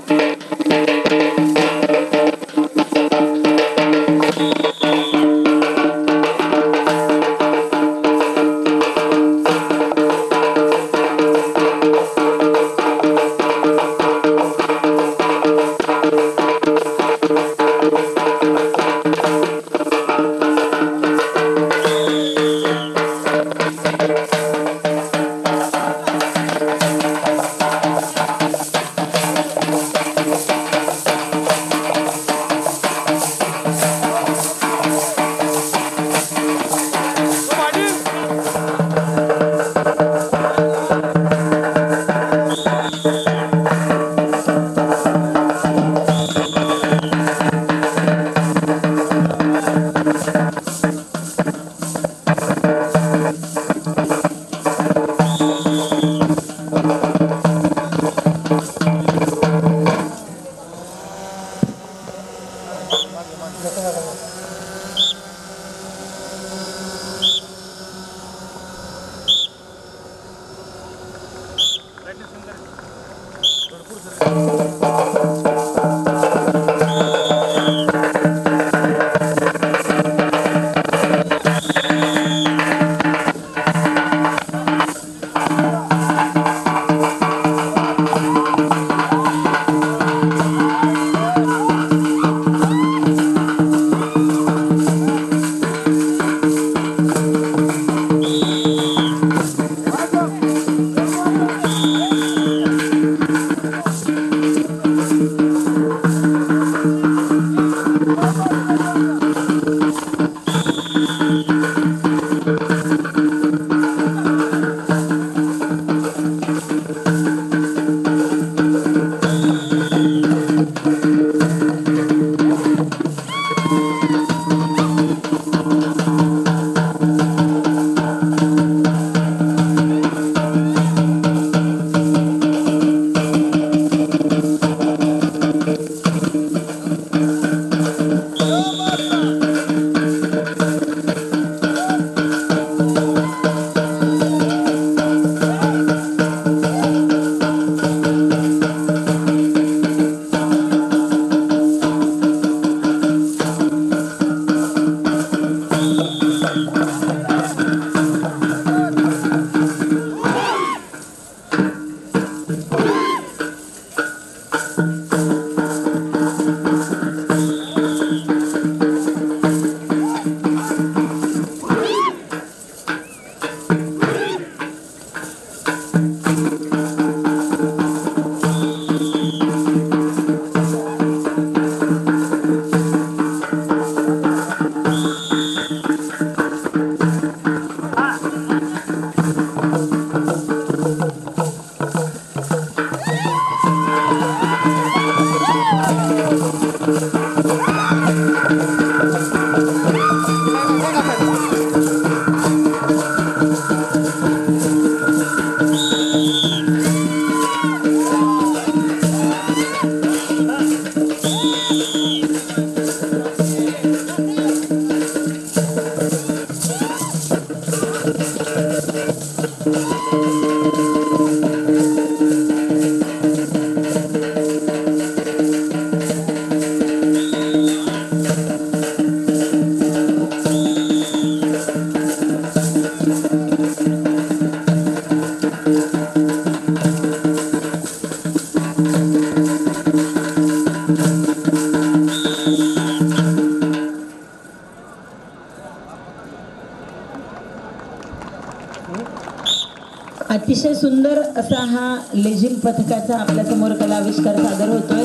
अतिशय सुंदर असा हा लेझिम पथकाचा आपल्या समोर कलाविष्कार सादर होतोय.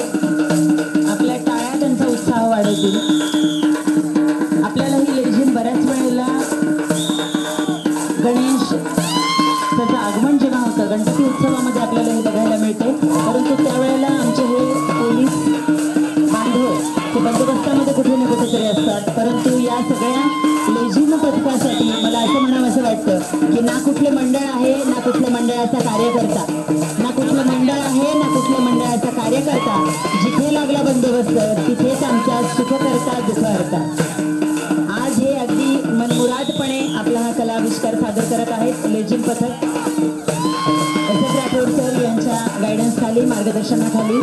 आपल्या टाळ्या त्यांचा उत्साह वाढवतील. आपल्याला ही लेझिम बऱ्याच वेळेला गणेश त्याचं आगमन जेव्हा होतं गणपती उत्सवामध्ये आपल्याला हे बघायला मिळते, परंतु त्यावेळेला आमचे हे पोलीस बांधव ते बंदोबस्तामध्ये कुठे ना कुठेतरी असतात. परंतु या सगळ्या लेझिम पथकासाठी मला असं म्हणावंसं वाटतं की ना कुठले मंडळ आहे ना कुठल्या मंडळाचा कार्यकर्ता, ना कुठलं मंडळ आहे ना कुठल्या मंडळाचा कार्यकर्ता, जिथे लागला बंदोबस्त तिथेच आमच्या सुखकर्ता दुःखहर्ता. आज हे अगदी मनमुरादपणे आपला हा कलाविष्कार सादर करत आहेत लेझिम पथक. एस राठोड सर यांच्या गायडन्स खाली मार्गदर्शनाखाली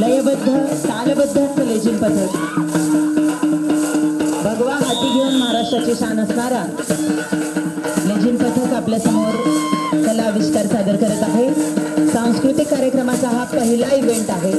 लयबद्ध तालबद्ध लेझिम पथक भगवा हाती घेऊन महाराष्ट्राची शान असणारा लेझिम पथक आपल्या समोर कलाविष्कार सादर करत आहे. सांस्कृतिक कार्यक्रमाचा हा पहिला इव्हेंट आहे.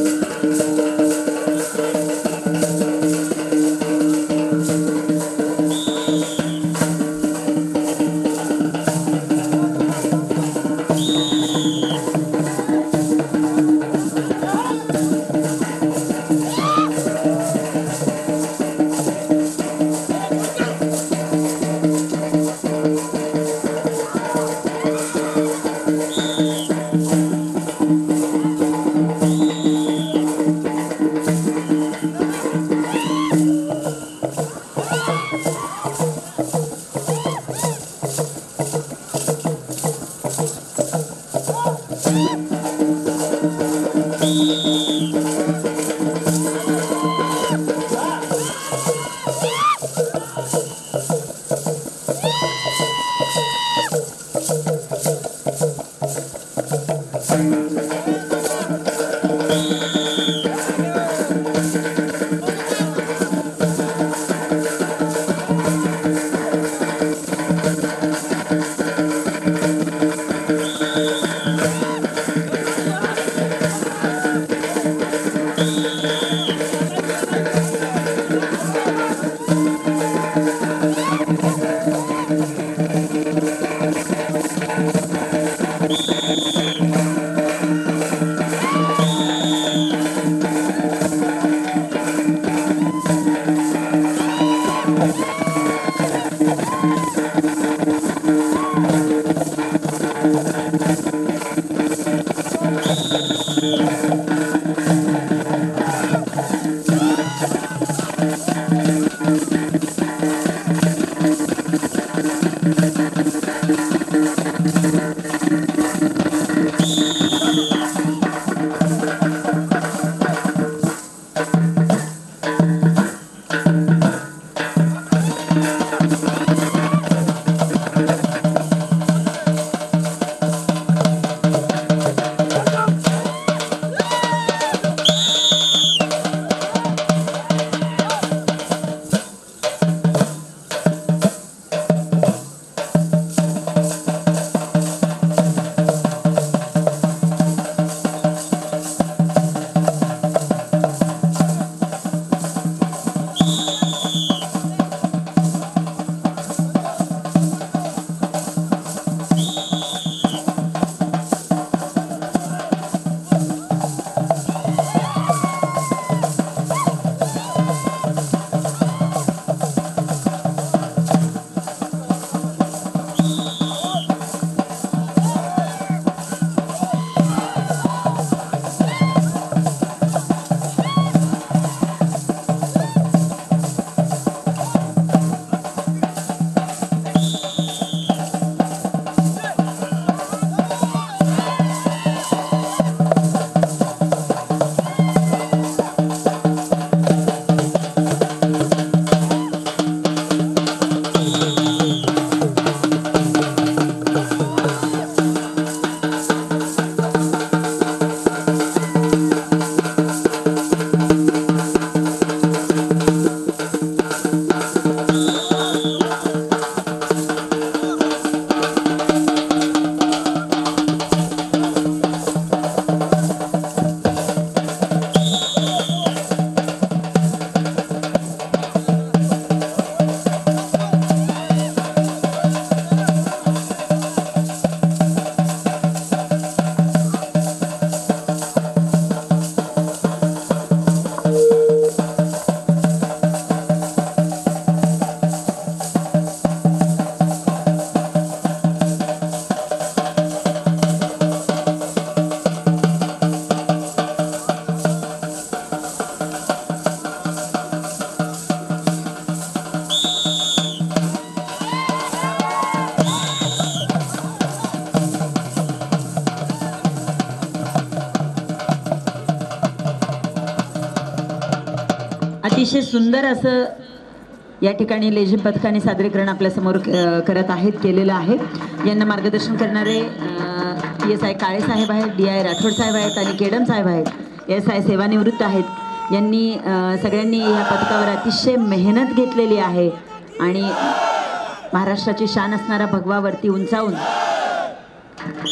अतिशय सुंदर असं या ठिकाणी लेझिम पथकाने सादरीकरण आपल्यासमोर करत आहेत, केलेलं आहे. यांना मार्गदर्शन करणारे PSI काळे साहेब आहेत, DI राठोड साहेब आहेत आणि केडम साहेब आहेत, SI सेवानिवृत्त आहेत. यांनी सगळ्यांनी या पथकावर अतिशय मेहनत घेतलेली आहे आणि महाराष्ट्राची शान असणारा भगवावरती उंचावून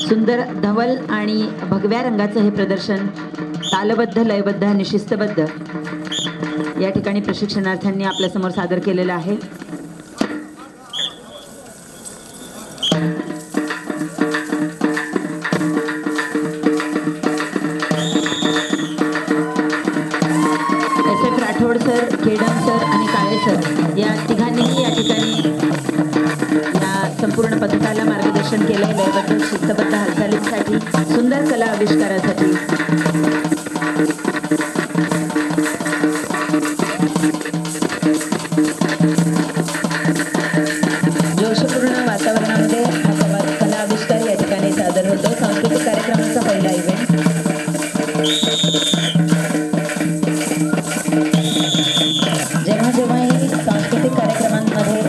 सुंदर धवल आणि भगव्या रंगाचं हे प्रदर्शन तालबद्ध, लयबद्ध आणि शिस्तबद्ध या ठिकाणी प्रशिक्षणार्थ्यांनी आपल्यासमोर सादर केलेलं आहे. SF राठोड सर, केडम सर आणि काळे सर या तिघांनीही या ठिकाणी या संपूर्ण पथकाला मार्गदर्शन केलंय लयबद्ध शिस्तबद्ध हालचालींसाठी, सुंदर कला आविष्कारासाठी. जोशपूर्ण वातावरणामध्ये हा कला आविष्कार या ठिकाणी सादर होतो. सांस्कृतिक कार्यक्रमाचा पहिला इव्हेंट. जेव्हा जेव्हाही सांस्कृतिक कार्यक्रमांमध्ये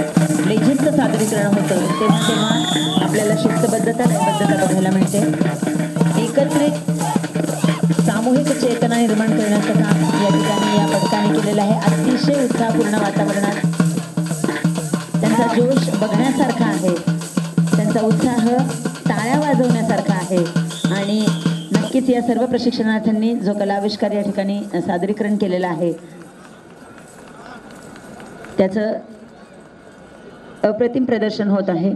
लेझिमचं सादरीकरण होतं तेव्हा तेव्हा आपल्याला शिस्तबद्धता, लयबद्धता बघायला मिळते. एकत्रित सामूहिक चेतना निर्माण करण्याचं काम या ठिकाणी या पथकाने केलेलं आहे. अतिशय उत्साहपूर्ण वातावरणात त्यांचा जोश बघण्यासारखा आहे, त्यांचा उत्साह टाळ्या वाजवण्यासारखा आहे आणि नक्कीच या सर्व प्रशिक्षणार्थ्यांनी जो कलाविष्कार या ठिकाणी सादरीकरण केलेलं आहे त्याचं अप्रतिम प्रदर्शन होत आहे.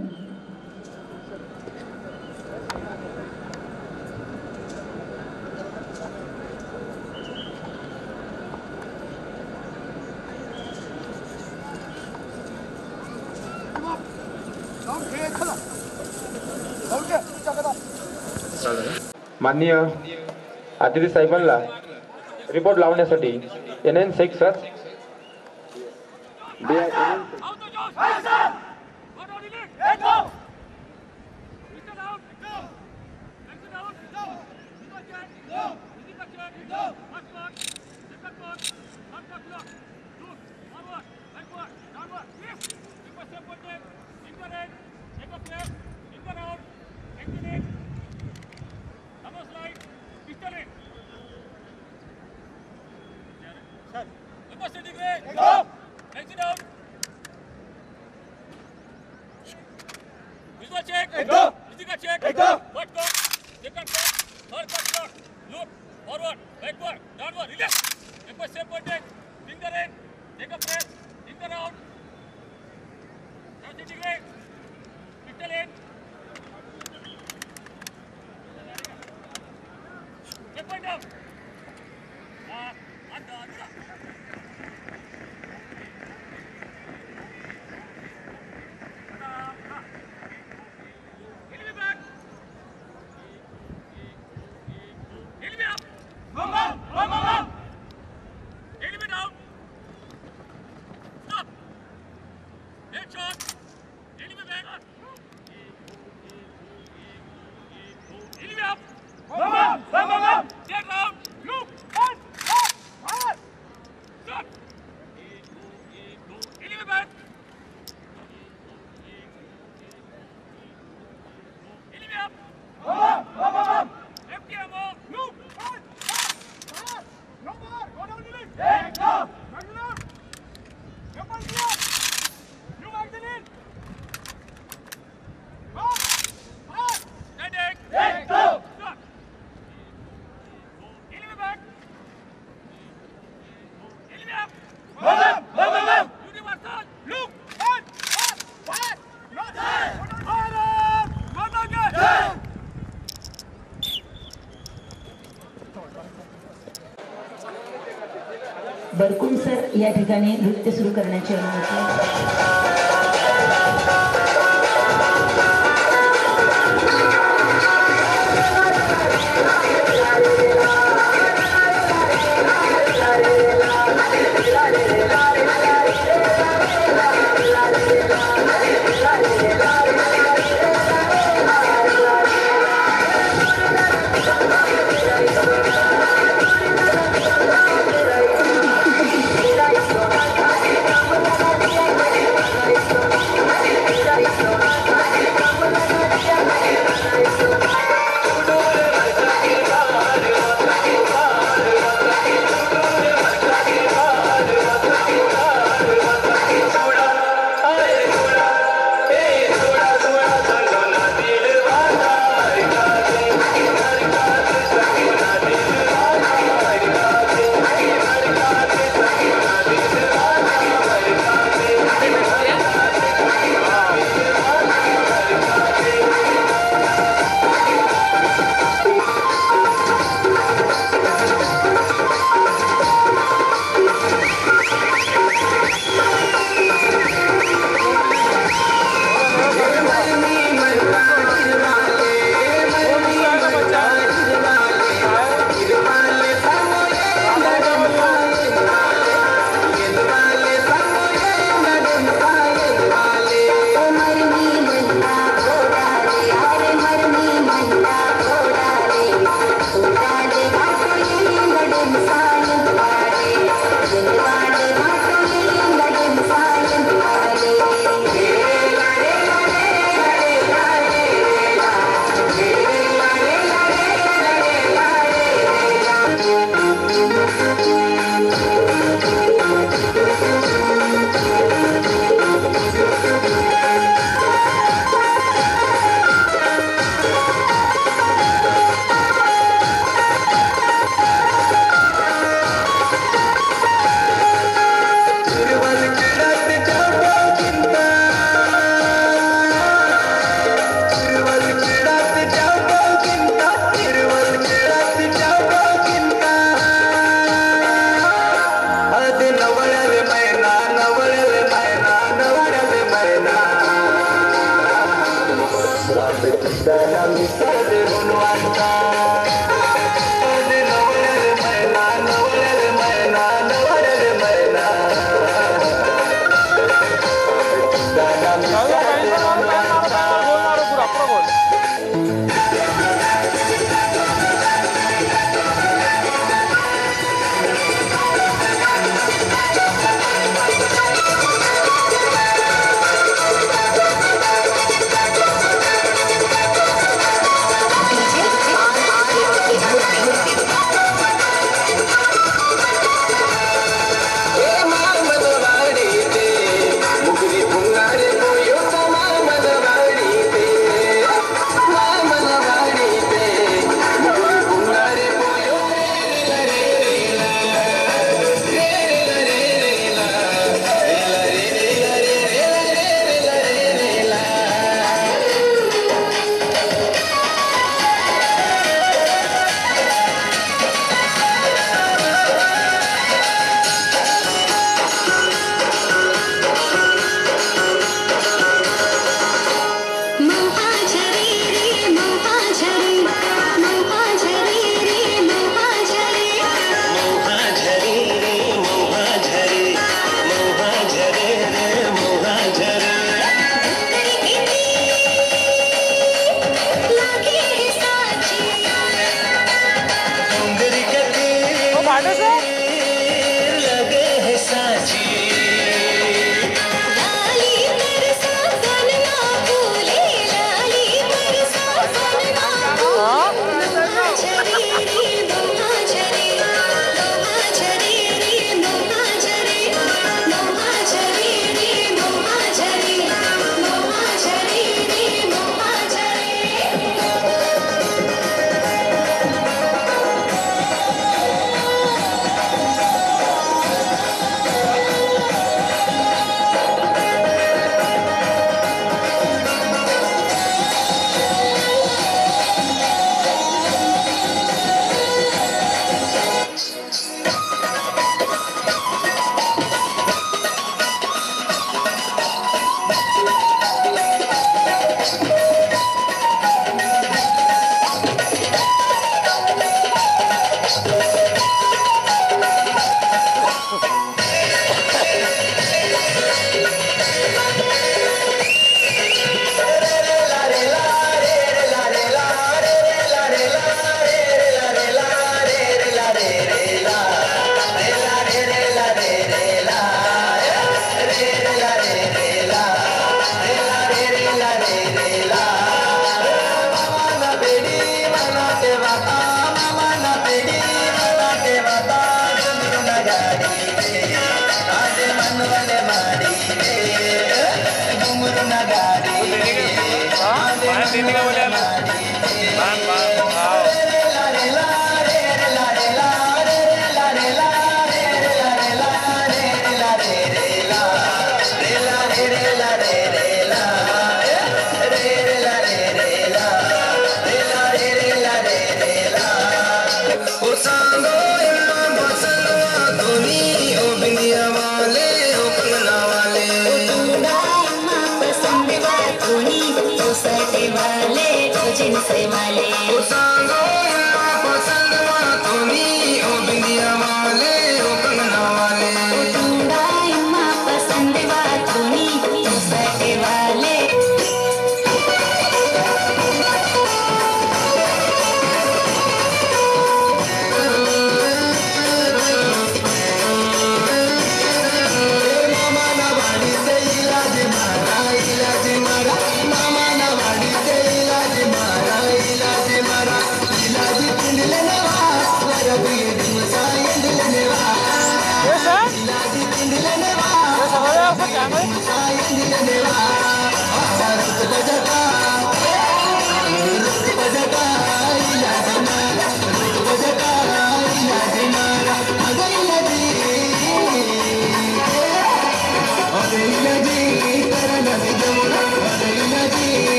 माननीय अतिथी साहेबांना रिपोर्ट लावण्यासाठी NN शेख सर, बरकुम सर या ठिकाणी नृत्य सुरू करण्याची अनुमती.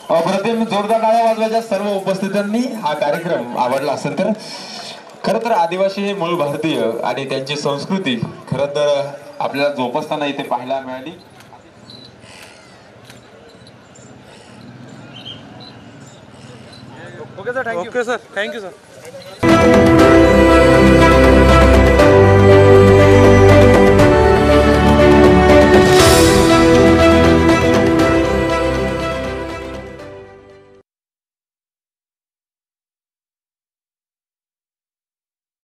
अप्रतिम जोरदार टाळ्या वाजवायच्या सर्व उपस्थितांनी. हा कार्यक्रम आवडला असेल तर. खरं तर आदिवासी हे मूळ भारतीय आणि त्यांची संस्कृती खरं तर आपल्याला जोपासताना इथे पाहायला मिळाली. Okay sir, thank you sir.